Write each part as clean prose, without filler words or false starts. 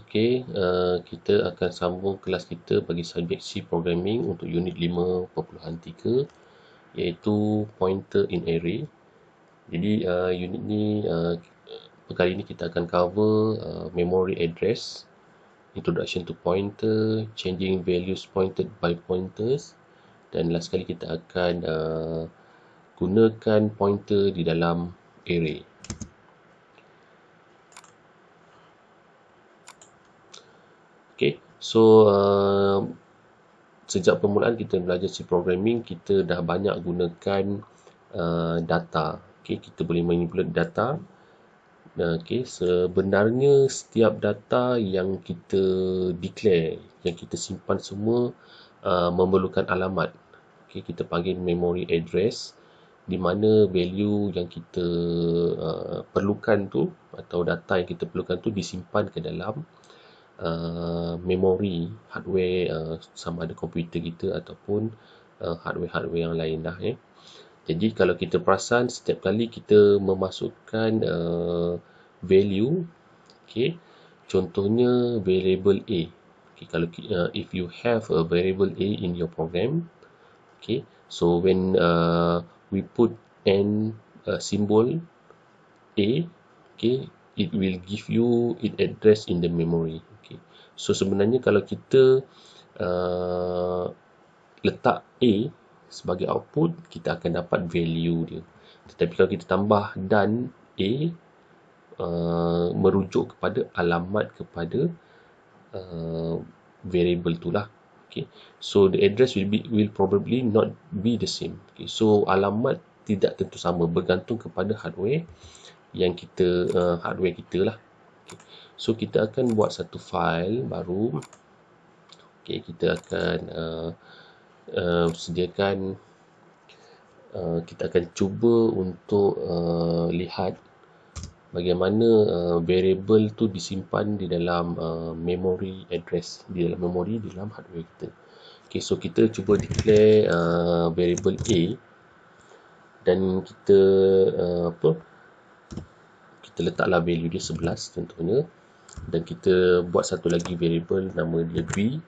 Okey, kita akan sambung kelas kita bagi subjek C Programming untuk unit 5.3 iaitu Pointer in Array. Jadi unit ni kali ini kita akan cover memory address, introduction to pointer, changing values pointed by pointers, dan last sekali kita akan gunakan pointer di dalam array. Okay, so sejak permulaan kita belajar C Programming, kita dah banyak gunakan data. Okay, kita boleh manipulate data. Okay, sebenarnya setiap data yang kita declare, yang kita simpan semua memerlukan alamat. Okay, kita panggil memory address, di mana value yang kita perlukan tu atau data yang kita perlukan tu disimpan ke dalam memori hardware, sama ada komputer kita ataupun hardware-hardware yang lain dah. Jadi kalau kita perasan, setiap kali kita memasukkan value, okay, contohnya variable A. Okay, kalau if you have a variable A in your program, okay, so when we put n symbol A, okay, it will give you its address in the memory. Okay, so sebenarnya kalau kita letak A sebagai output, kita akan dapat value dia. Tetapi kalau kita tambah dan A, merujuk kepada alamat kepada variable tu lah. Okay, so the address will probably not be the same. Okay, so alamat tidak tentu sama, bergantung kepada hardware yang kita hardware kita lah. Okay, so kita akan buat satu file baru. Okay, kita akan sediakan, kita akan cuba untuk lihat bagaimana variable tu disimpan di dalam memory address, di dalam memori, di dalam hardware kita. Okay, so kita cuba declare variable A, dan kita kita letaklah value dia 11 contohnya, dan kita buat satu lagi variable nama dia B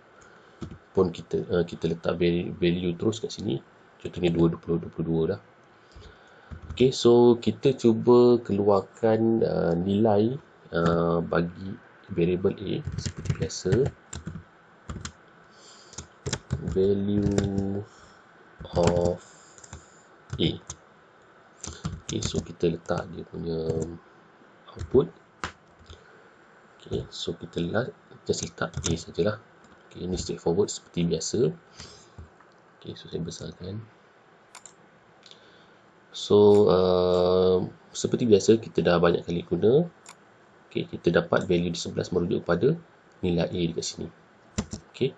pun kita letak value terus kat sini, contohnya 22 dah. Okay, so kita cuba keluarkan nilai bagi variable A seperti biasa. Value of A. Okay, so kita letak dia punya output. Okay, so kita just letak A sajalah. Okay, ini straightforward seperti biasa. Okay, so saya besarkan. So seperti biasa, kita dah banyak kali guna. Okay, kita dapat value di 11 merujuk kepada nilai A dekat sini. Okay,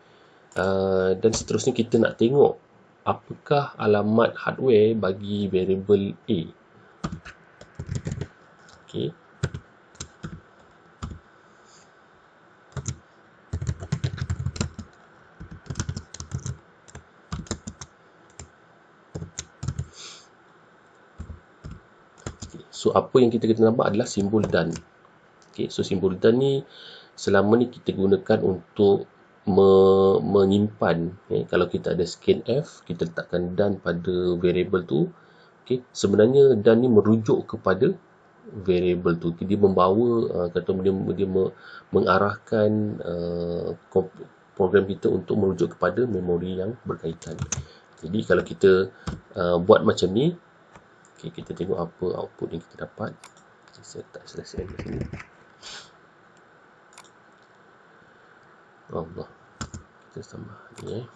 dan seterusnya kita nak tengok apakah alamat hardware bagi variable A. Okay, so apa yang kita nampak adalah simbol dan. Okay, so simbol dan ni selama ni kita gunakan untuk menyimpan. Okay, kalau kita ada scanf, kita letakkan dan pada variable tu. Okay, sebenarnya dan ni merujuk kepada variable tu. Dia membawa dia mengarahkan program kita untuk merujuk kepada memori yang berkaitan. Jadi kalau kita buat macam ni, okay, kita tengok apa output yang kita dapat. Saya tak selesai di sini. Allah, kita tambah ni.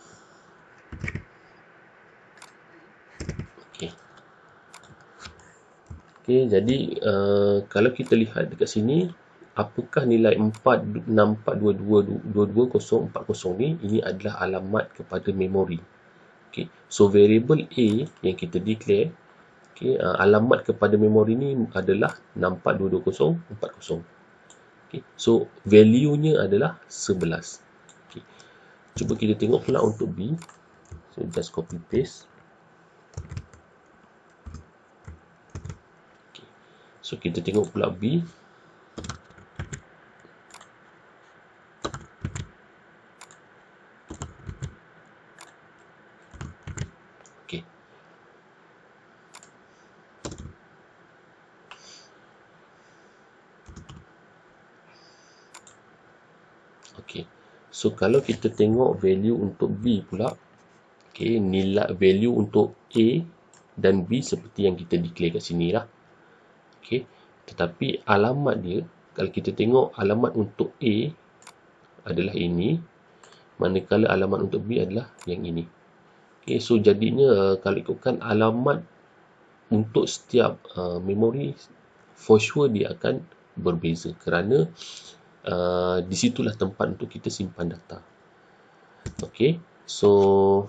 Okay. Okay, jadi kalau kita lihat dekat sini, apakah nilai 464222040 ni? Ini adalah alamat kepada memori. Okay, so variable A yang kita declare, okay, alamat kepada memori ni adalah 64222040. Okay, so value-nya adalah 11. Okay, cuba kita tengok pula untuk B. So just copy paste. So kita tengok pula B. Okey. So kalau kita tengok value untuk B pula, okey, nilai value untuk A dan B seperti yang kita declare kat sini lah. Okey. Tetapi alamat dia, kalau kita tengok alamat untuk A adalah ini, manakala alamat untuk B adalah yang ini. Okey, so jadinya kalau ikutkan alamat untuk setiap memori, for sure dia akan berbeza kerana di situlah tempat untuk kita simpan data. Okey, so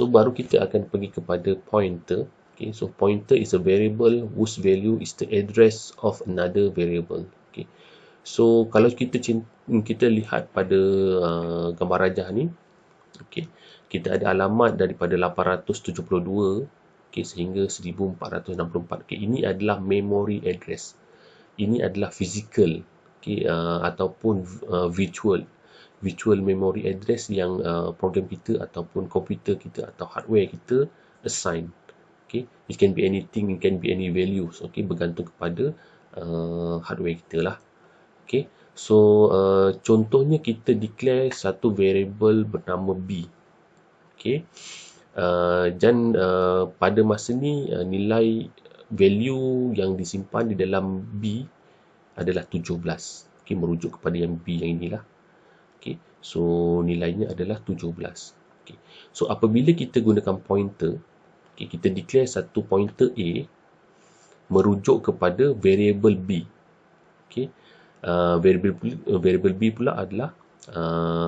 baru kita akan pergi kepada pointer. Okay, so pointer is a variable whose value is the address of another variable. Okay, so kalau kita lihat pada gambar rajah ni, okay, kita ada alamat daripada 872 okay, sehingga 1464. Okay, ini adalah memory address. Ini adalah physical, okay, ataupun virtual memory address yang program kita ataupun komputer kita atau hardware kita assign. Okay, it can be anything, it can be any values. Okay, bergantung kepada hardware kita lah. Okay, so contohnya kita declare satu variable bernama B. Okay, dan pada masa ni nilai value yang disimpan di dalam B adalah 17. Okay, merujuk kepada yang B yang inilah. Okay, so nilainya adalah 17. Okay, so apabila kita gunakan pointer, okay, kita declare satu pointer A merujuk kepada variable B. Okay, variable B pula adalah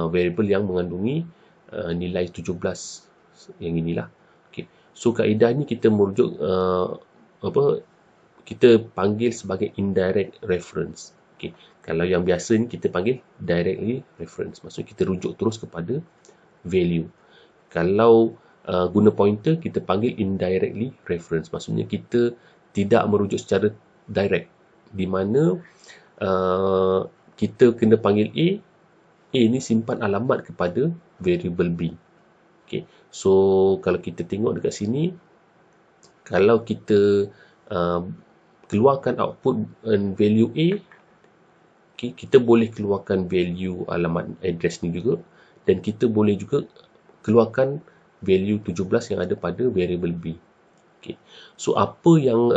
variable yang mengandungi nilai 17 yang inilah. Okay, so kaedahnya kita merujuk kita panggil sebagai indirect reference. Okay, kalau yang biasa ni kita panggil directly reference. Maksudnya kita rujuk terus kepada value. Kalau guna pointer, kita panggil indirectly reference. Maksudnya kita tidak merujuk secara direct. Di mana kita kena panggil A. A ni simpan alamat kepada variable B. Okay, so kalau kita tengok dekat sini, kalau kita keluarkan output value A, okay, kita boleh keluarkan value alamat address ni juga, dan kita boleh juga keluarkan value 17 yang ada pada variable B. Okay, so apa yang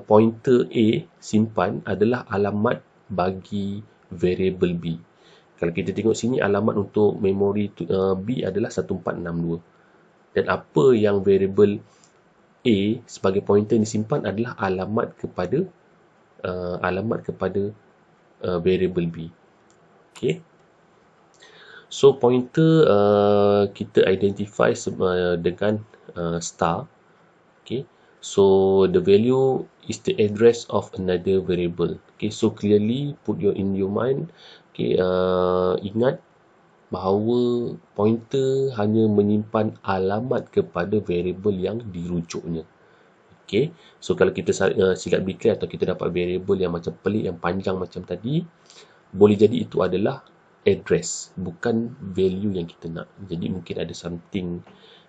pointer A simpan adalah alamat bagi variable B. Kalau kita tengok sini, alamat untuk memori B adalah 1462, dan apa yang variable A sebagai pointer disimpan adalah alamat kepada variable B. Okay, so pointer kita identify dengan star. Okay, so the value is the address of another variable. Okay, so clearly put in your mind. Okay, ingat bahawa pointer hanya menyimpan alamat kepada variable yang dirujuknya. Okay, so kalau kita silap declare atau kita dapat variable yang macam pelik, yang panjang macam tadi, boleh jadi itu adalah address, bukan value yang kita nak. Jadi mungkin ada something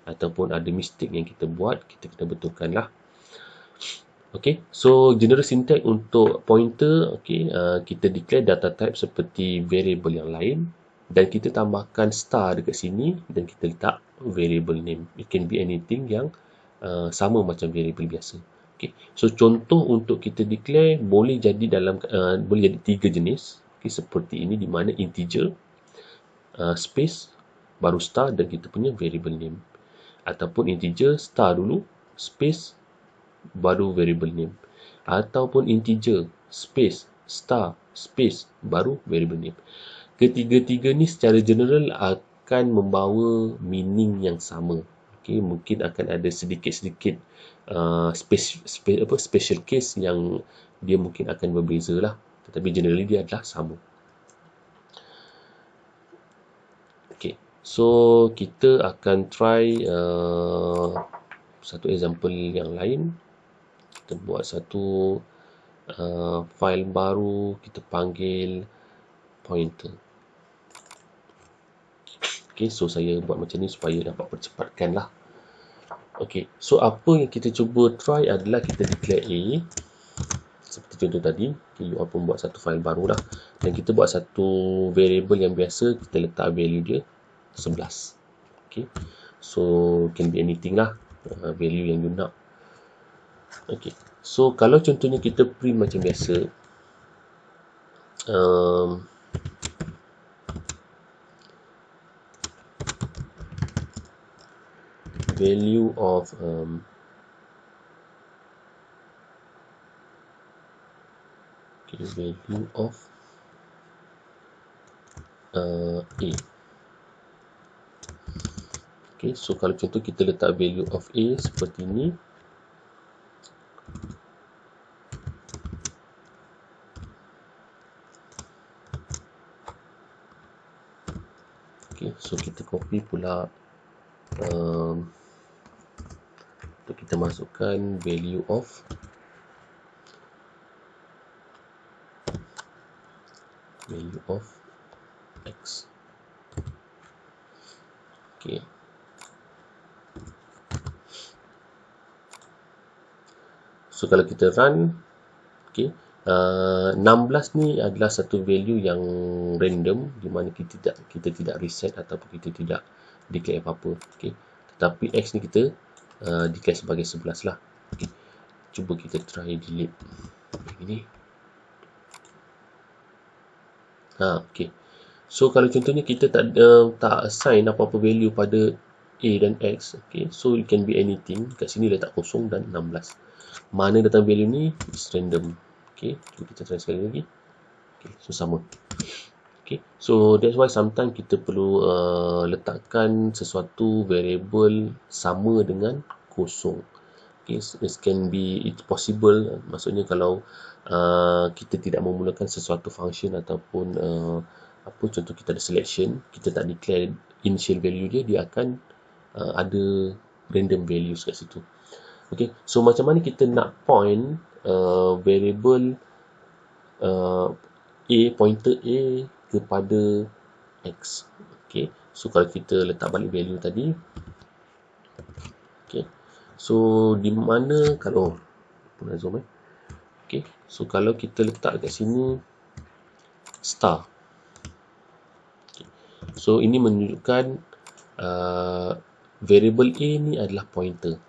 ataupun ada mistake yang kita buat, kita kena betulkan lah. Okay, so general syntax untuk pointer, okay, kita declare data type seperti variable yang lain, dan kita tambahkan star dekat sini, dan kita letak variable name. It can be anything yang sama macam variable biasa. Okay, so contoh untuk kita declare boleh jadi boleh jadi 3 jenis. Okay, seperti ini, di mana integer, space, baru star, dan kita punya variable name. Ataupun integer, star dulu, space, baru variable name. Ataupun integer, space, star, space, baru variable name. Ketiga-tiga ni secara general akan membawa meaning yang sama. Okay, mungkin akan ada sedikit-sedikit special case yang dia mungkin akan berbeza lah. Tetapi generally dia adalah sama. Okay, so kita akan try satu example yang lain. Kita buat satu file baru, kita panggil pointer. Okay, so saya buat macam ni supaya dapat percepatkan lah. Okay, so apa yang kita cuba try adalah kita declare A seperti seperti contoh tadi, okay, you all pun buat satu file baru lah, dan kita buat satu variable yang biasa, kita letak value dia 11. Okay. So can be anything lah, value yang you nak. Okay. So kalau contohnya kita print macam biasa, value of value of A. Okay, so kalau contoh kita letak value of A seperti ini, okay, so kita copy pula untuk kita masukkan value of X. Okay. So kalau kita run, okay, 16 ni adalah satu value yang random, di mana kita tidak reset ataupun kita tidak declare apa-apa. Okay. Tetapi X ni kita declare sebagai 11 lah. Okay. Cuba kita try delete yang ini. Okay. So kalau contohnya kita tak assign apa-apa value pada A dan X, okay, so it can be anything. Kat sini letak kosong dan 16. Mana datang value ni is random. Okay, cuba kita try sekali lagi. Okay, so sama. Okay, so that's why sometimes kita perlu letakkan sesuatu variable sama dengan kosong. Okay, so it can be, it's possible, maksudnya kalau kita tidak memulakan sesuatu function ataupun apa, contoh kita ada selection, kita tak declare initial value dia akan ada random values kat situ. Okay, so macam mana kita nak point variable A, pointer A kepada X. Okay, so kalau kita letak balik value tadi, okay, so di mana kalau zoom okay, so kalau kita letak kat sini star, okay, so ini menunjukkan variable A ni adalah pointer.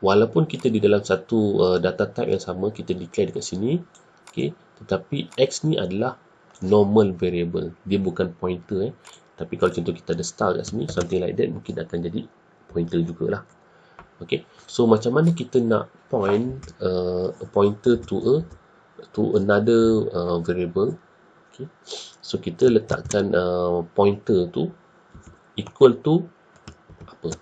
Walaupun kita di dalam satu data type yang sama, kita declare dekat sini, okay, tetapi X ni adalah normal variable, dia bukan pointer. Tapi kalau contoh kita ada star kat sini, something like that, mungkin akan jadi pointer jugalah. Okay, so macam mana kita nak point a pointer to another variable? Okay, so kita letakkan pointer tu equal to apa?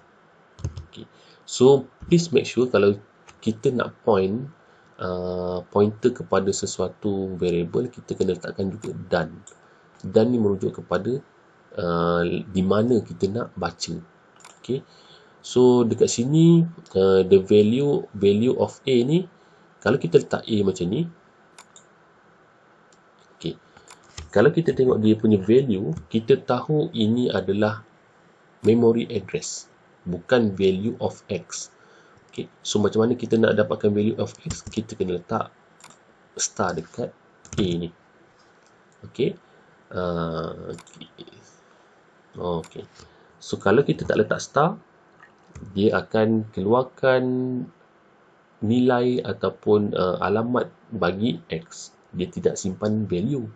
Okay, so please make sure kalau kita nak point pointer kepada sesuatu variable, kita kena letakkan juga done. Done ni merujuk kepada di mana kita nak baca. Okay, so dekat sini the value of A ni, kalau kita letak A macam ni, okay, kalau kita tengok dia punya value, kita tahu ini adalah memory address, bukan value of X. Okay, so macam mana kita nak dapatkan value of X? Kita kena letak star dekat A ni. Okay, okay. So kalau kita tak letak star, dia akan keluarkan nilai ataupun alamat bagi X. Dia tidak simpan value.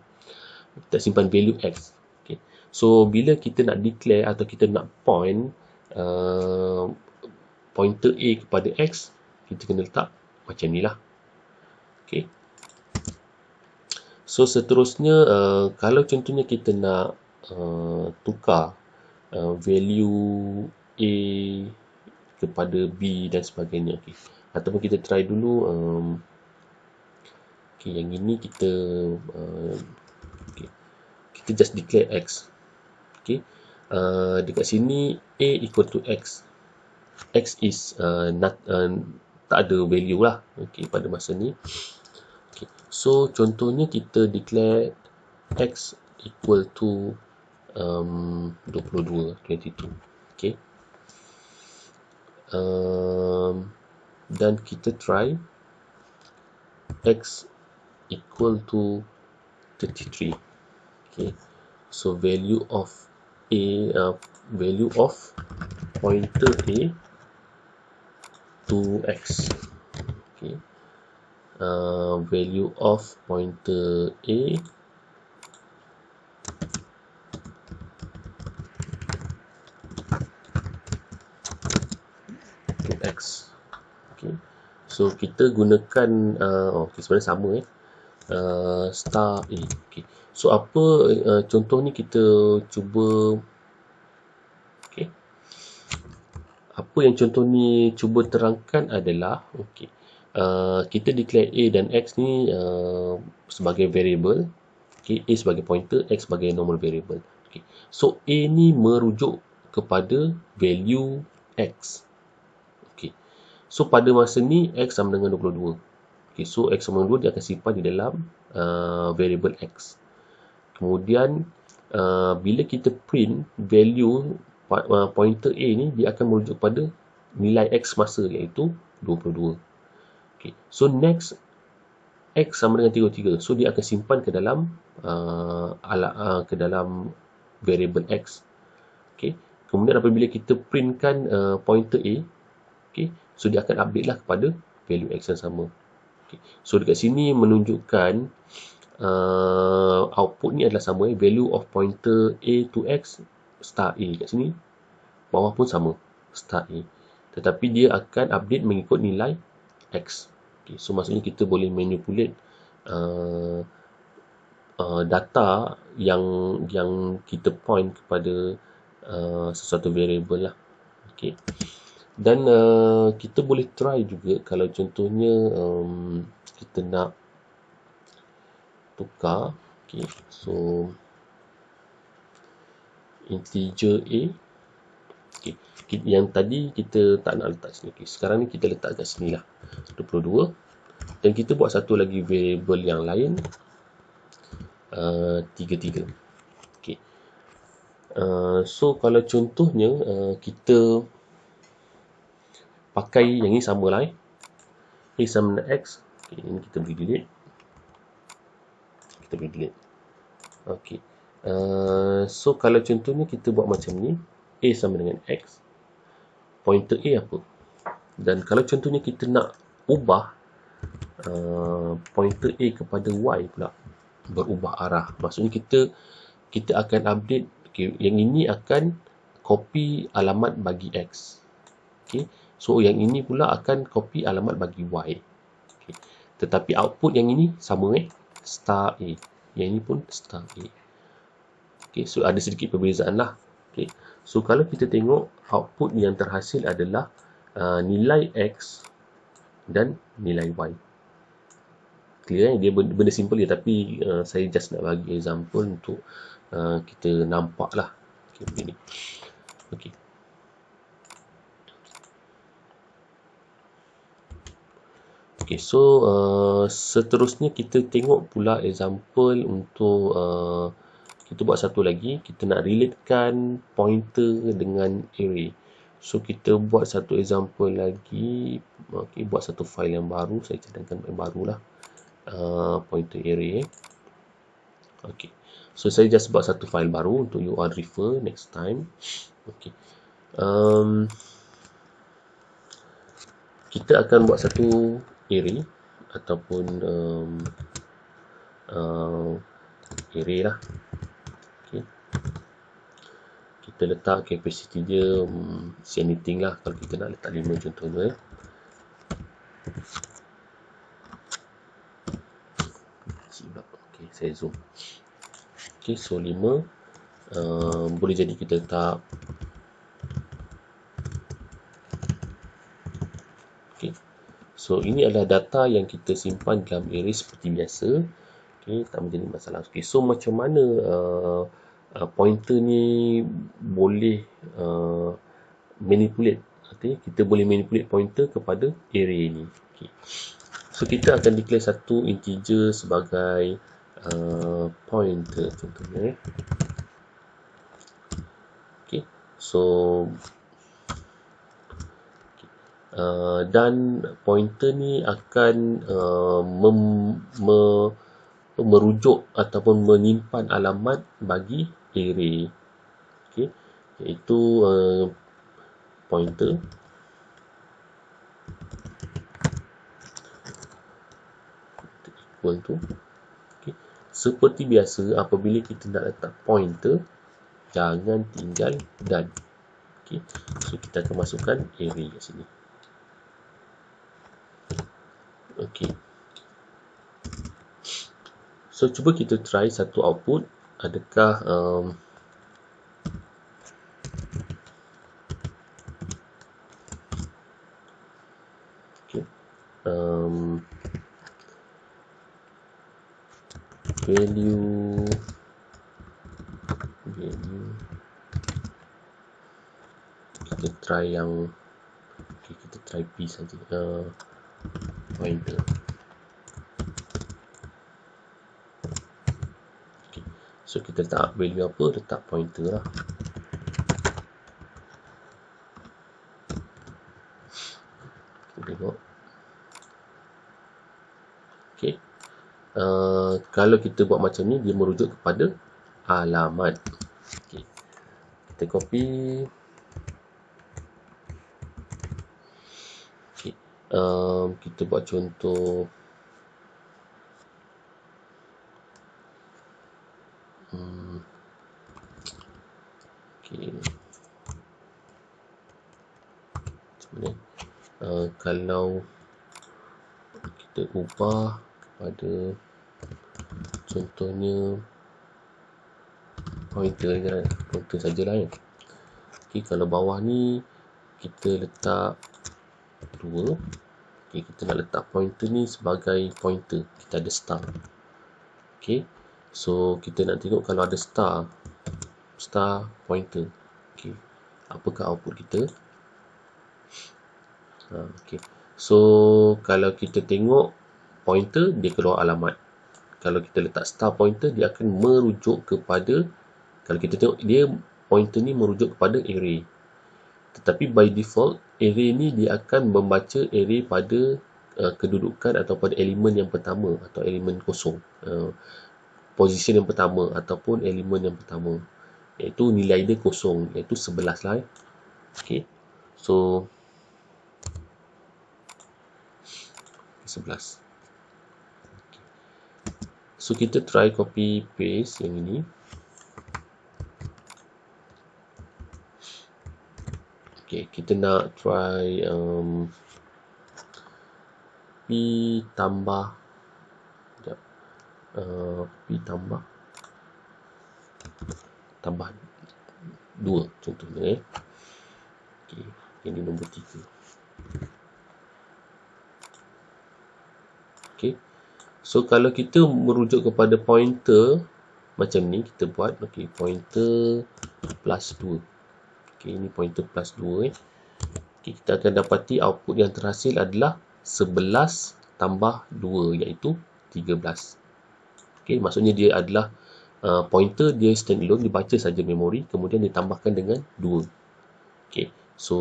Tak simpan value X. Okay. So bila kita nak declare atau kita nak point pointer A kepada X, kita kena letak macam ni lah. Okay. So seterusnya, kalau contohnya kita nak tukar value A kepada B dan sebagainya, okay, ataupun kita try dulu, okay, yang ini kita okay, kita just declare X. Okay, dekat sini A equal to X. X is tak ada value lah, okay, pada masa ni. Okay, so contohnya kita declare X equal to 22. Okay, dan kita try x equal to 33. Okay, so value of pointer a to x. Okay, value of pointer a to x. Okay, so kita gunakan okay, sebenarnya sama star a. Okay, so apa contoh ni kita cuba, okay, apa yang contoh ni cuba terangkan adalah, okay, kita declare a dan x ni sebagai variable, okay, a sebagai pointer, x sebagai normal variable. Okay, so a ni merujuk kepada value x. Okay, so pada masa ni x sama dengan 22. Okay, so x sama dengan 2 dia akan simpan di dalam variable x. Kemudian bila kita print value pointer a ni, dia akan merujuk pada nilai x masa, iaitu 22. Okay, so next x sama dengan 33, so dia akan simpan ke dalam ke dalam variable x. Okay, kemudian apabila kita printkan pointer a, okay, so dia akan update lah kepada value x yang sama. Okay, so dekat sini menunjukkan output ni adalah sama, value of pointer a to x star a. Kat sini bawah pun sama, star a, tetapi dia akan update mengikut nilai x. Okay, so maksudnya kita boleh manipulate data yang kita point kepada sesuatu variable lah. Okay, dan kita boleh try juga kalau contohnya kita nak tukar, okay, so integer a, okay, yang tadi kita tak nak letak sini, okay, sekarang ni kita letak kat sini lah, 22, dan kita buat satu lagi variable yang lain, 33. Okay, so kalau contohnya kita pakai yang ni sama lah, a sama dengan x. Okay, ini kita beri delete. Okay, so kalau contohnya kita buat macam ni, a sama dengan x, pointer a apa, dan kalau contohnya kita nak ubah pointer a kepada y pula, berubah arah, maksudnya kita akan update, okay, yang ini akan copy alamat bagi x. Okay, so yang ini pula akan copy alamat bagi y. Okay, tetapi output yang ini sama, star a, yang ini pun star a. Okay, so ada sedikit perbezaan lah. Okay, so kalau kita tengok output yang terhasil adalah nilai x dan nilai y. Clear, dia benda simple je, tapi saya just nak bagi example untuk kita nampak lah. Okay, begini. Okay. Okay, so seterusnya kita tengok pula example untuk kita buat satu lagi, kita nak relatekan pointer dengan array. So kita buat satu example lagi. Okay, buat satu file yang baru, saya cadangkan yang baru lah, pointer array. Okay, so saya just buat satu file baru untuk you all refer next time. Okay, kita akan buat satu array ataupun array lah. Okay, kita letak capacity dia anything lah, kalau kita nak letak 5 contohnya. Okay, saya zoom. Okay, so 5 boleh jadi kita letak, okay, so ini adalah data yang kita simpan dalam array seperti biasa. Okay, tak menjadi masalah. Okay, so macam mana pointer ni boleh manipulate, okay, kita boleh manipulate pointer kepada array ni. Okay, so kita akan declare satu integer sebagai pointer contohnya. Okay, so Dan pointer ni akan merujuk ataupun menyimpan alamat bagi array. Okay. Iaitu pointer equal to. Okay. Seperti biasa, apabila kita nak letak pointer, jangan tinggal dan. Okay. So kita akan masukkan array kat sini. Okay. So cuba kita try satu output. Adakah okay. Value kita try yang okay, kita try P saja. Pointer. Okay. So kita letak value apa? Letak pointer lah. Kita tengok. Okay. Kalau kita buat macam ni, dia merujuk kepada alamat. Okay. Kita copy. Okay. Kita buat contoh. Okay. Kalau kita ubah kepada contohnya pointer sajalah ya. Okay, kalau bawah ni kita letak 2. Okay, kita nak letak pointer ni sebagai pointer, kita ada star. Okay, so kita nak tengok kalau ada star pointer. Okay, apakah output kita? Okay. So kalau kita tengok pointer, dia keluar alamat. Kalau kita letak star pointer, dia akan merujuk kepada, kalau kita tengok dia pointer ni merujuk kepada array. Tetapi by default array ni dia akan membaca array pada kedudukan atau pada elemen yang pertama atau elemen kosong, position yang pertama ataupun elemen yang pertama, iaitu nilai dia kosong, iaitu 11 lah. Okay. So 11. So kita try copy paste yang ini. Okay, kita nak try P tambah P tambah 2 contohnya. Okay, ini nombor 3. Okay. So kalau kita merujuk kepada pointer macam ni, kita buat okay, pointer plus 2. Okay, ini pointer plus 2. Okay, kita akan dapati output yang terhasil adalah 11 tambah 2, iaitu 13. Okay, maksudnya dia adalah pointer, dia stand alone, dibaca saja memori, kemudian ditambahkan dengan 2. Okay, so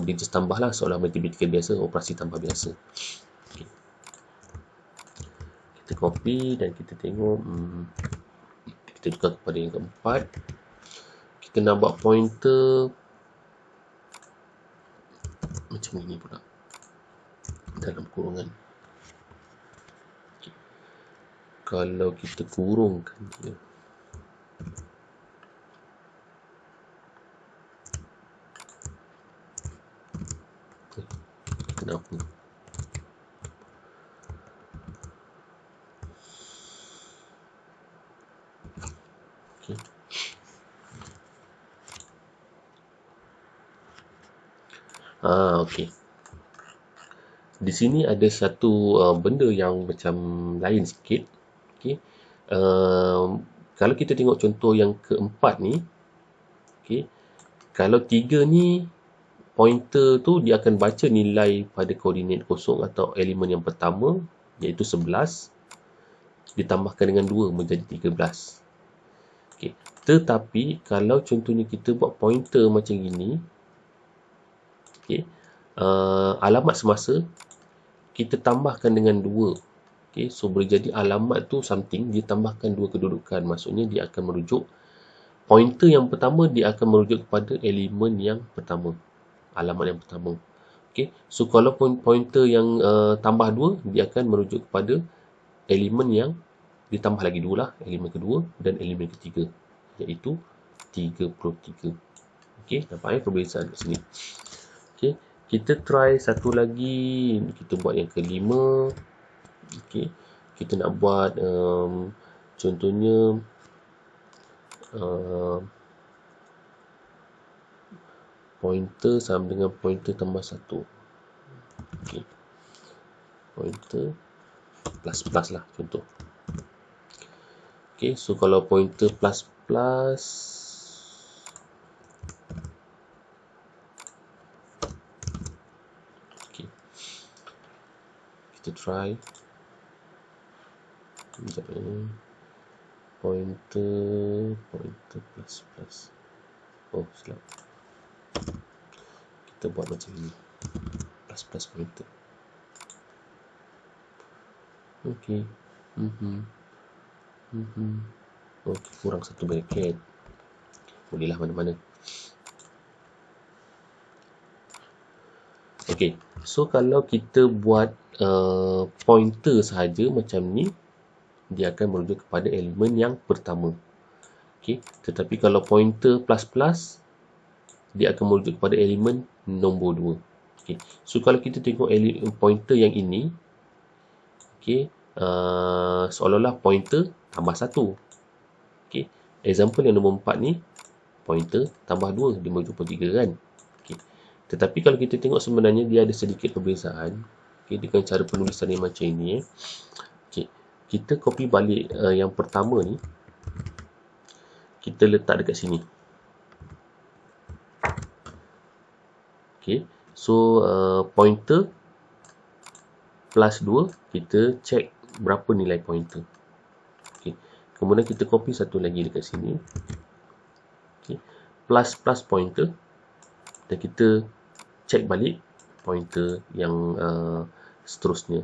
dia just tambahlah seolah mathematical biasa, operasi tambah biasa. Okay. Kita copy dan kita tengok, kita tukar kepada yang keempat. Kita nak buat pointer macam ini pula, dalam kurungan. Okay. Kalau kita kurungkan dia, kenapa? Okay. Okay. Di sini ada satu benda yang macam lain sikit. Okay. Kalau kita tengok contoh yang keempat ni, okay, kalau 3 ni pointer tu dia akan baca nilai pada koordinat kosong atau elemen yang pertama, iaitu 11, ditambahkan dengan 2 menjadi 13. Okay. Tetapi kalau contohnya kita buat pointer macam ini, okay, alamat semasa kita tambahkan dengan 2. Okay, so boleh jadi alamat tu something, dia tambahkan 2 kedudukan. Maksudnya dia akan merujuk, pointer yang pertama dia akan merujuk kepada elemen yang pertama, alamat yang pertama. Okay, so kalau pointer yang tambah 2, dia akan merujuk kepada elemen yang ditambah lagi 2 lah, elemen kedua dan elemen ketiga, iaitu 33. Okay, nampak perbezaan kat sini. Okay, kita try satu lagi, kita buat yang kelima. Okay, kita nak buat contohnya pointer sama dengan pointer tambah 1. Okay, pointer plus plus lah contoh. Okay, so kalau pointer plus plus, okay, kita try. Sekejap ni. Pointer plus plus. Oh, silap. Kita buat macam ni. Plus plus pointer. Okay. Okay, kurang satu bracket. Bolehlah mana-mana. Okay, so kalau kita buat pointer sahaja macam ni, dia akan merujuk kepada elemen yang pertama. Okay, tetapi kalau pointer plus plus, dia akan merujuk kepada elemen nombor 2. Okay, so kalau kita tengok pointer yang ini, okay, seolah-olah pointer tambah 1. Okay, example yang nombor 4 ni, pointer tambah 2, dia merujuk kepada 3 kan. Okay, tetapi kalau kita tengok sebenarnya dia ada sedikit perbezaan. Okay, dengan cara penulisan yang macam ini. Okay, kita copy balik yang pertama ni, kita letak dekat sini. Okay, so pointer plus 2, kita check berapa nilai pointer. Okay, kemudian kita copy satu lagi dekat sini. Okay, plus plus pointer, dan kita check balik pointer yang seterusnya.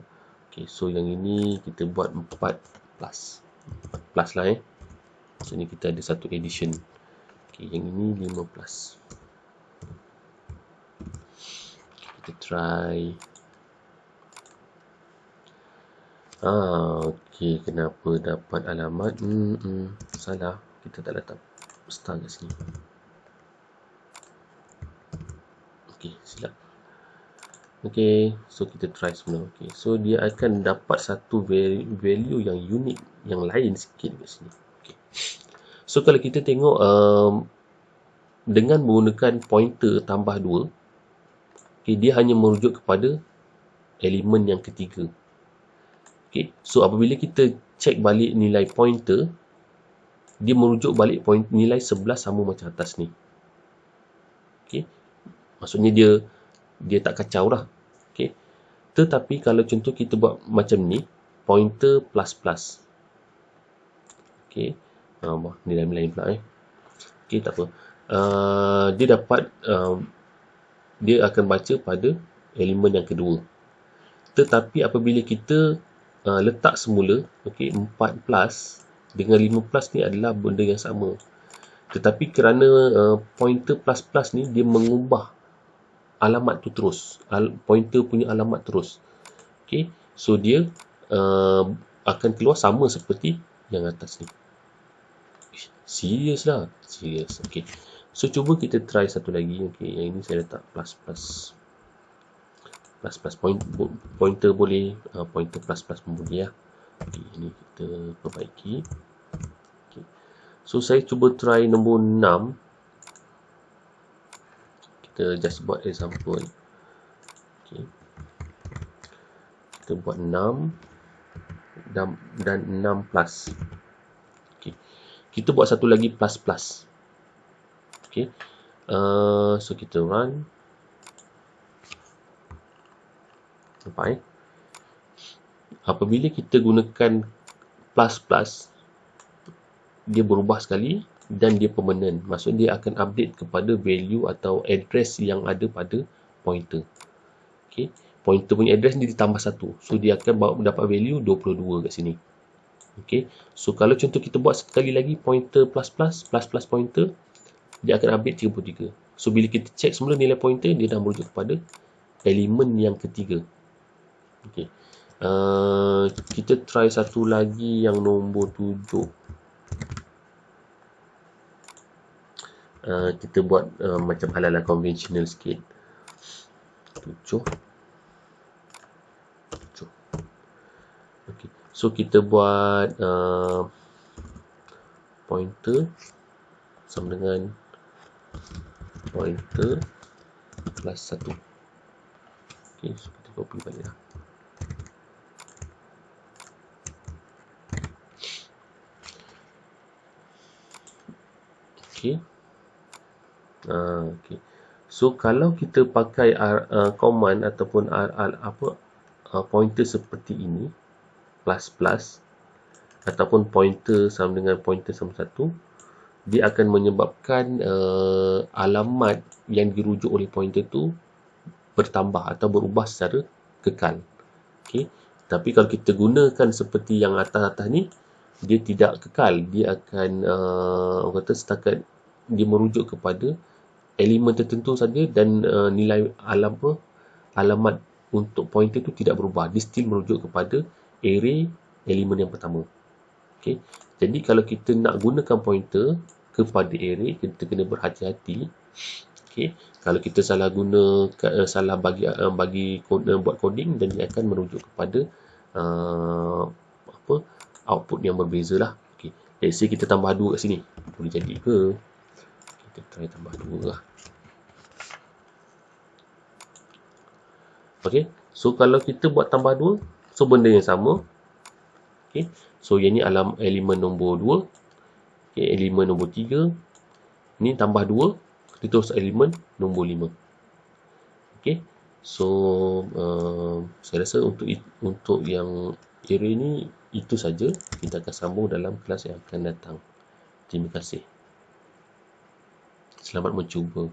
Okay, so yang ini kita buat 4 plus. 4 plus lah So ni kita ada satu addition. Okay, yang ini 5 plus. Kita try. Okay, kenapa dapat alamat? Salah. Kita tak letak star kat sini. Okay, silap. Okay, so kita try semula. Okay, so dia akan dapat satu value yang unik, yang lain sikit kat sini. Okay. So kalau kita tengok dengan menggunakan pointer tambah 2, okay, dia hanya merujuk kepada elemen yang ketiga. Okay, so apabila kita check balik nilai pointer, dia merujuk balik nilai 11 sama macam atas ni. Okay, maksudnya dia tak kacau lah. Okay, tetapi kalau contoh kita buat macam ni, pointer plus plus. Okay, nilai lain pula Okay, tak apa. Dia dapat dia akan baca pada elemen yang kedua. Tetapi apabila kita letak semula, okay, 4 plus dengan 5 plus ni adalah benda yang sama. Tetapi kerana pointer plus plus ni dia mengubah alamat tu terus, pointer punya alamat terus. Okay, so dia akan keluar sama seperti yang atas ni. Serius lah, serius. Okay, so cuba kita try satu lagi. Okay, yang ini saya letak plus plus. Plus plus pointer boleh, pointer plus plus pun boleh lah. Okay, ini kita perbaiki. Okay, so saya cuba try nombor 6. Kita just buat example. Okay, kita buat 6 dan 6 plus. Okay, kita buat satu lagi plus plus. Okay, so kita run. Nampak apabila kita gunakan plus plus, dia berubah sekali dan dia permanent. Maksudnya dia akan update kepada value atau address yang ada pada pointer. Okay. Pointer punya address ni ditambah 1. So, dia akan dapat value 22 kat sini. Okay. So, kalau contoh kita buat sekali lagi pointer plus pointer, dia akan update 33. So, bila kita check semula nilai pointer, dia dah merujuk kepada elemen yang ketiga. Okay. Kita try satu lagi yang nombor 7. Kita buat macam halalan conventional sikit. 7. Okay. So, kita buat pointer sama dengan pointer plus 1. Okay, so kita copy balik lah. Okay. Okay. So, kalau kita pakai command ataupun pointer seperti ini, plus ataupun pointer sama dengan pointer sama 1, dia akan menyebabkan alamat yang dirujuk oleh pointer tu bertambah atau berubah secara kekal. Okay. Tapi kalau kita gunakan seperti yang atas-atas ni, dia tidak kekal. Dia akan orang kata setakat dia merujuk kepada elemen tertentu saja dan nilai alamat untuk pointer tu tidak berubah. Dia still merujuk kepada array elemen yang pertama. Okay. Jadi kalau kita nak gunakan pointer kepada array, kita kena berhati-hati. Okay. Kalau kita salah guna, salah bagi buat coding, dan dia akan merujuk kepada output yang berbeza lah. Okay. Let's say kita tambah 2 kat sini, boleh jadi ke? Kita try tambah 2 lah. Okay. So kalau kita buat tambah 2, so benda yang sama. Okay. So yang ni elemen nombor 2. Okay. Elemen nombor 3. Ni tambah 2. Kita terus elemen nombor 5. Okay. So saya rasa untuk yang array ni itu saja. Kita akan sambung dalam kelas yang akan datang. Terima kasih. Selamat mencuba.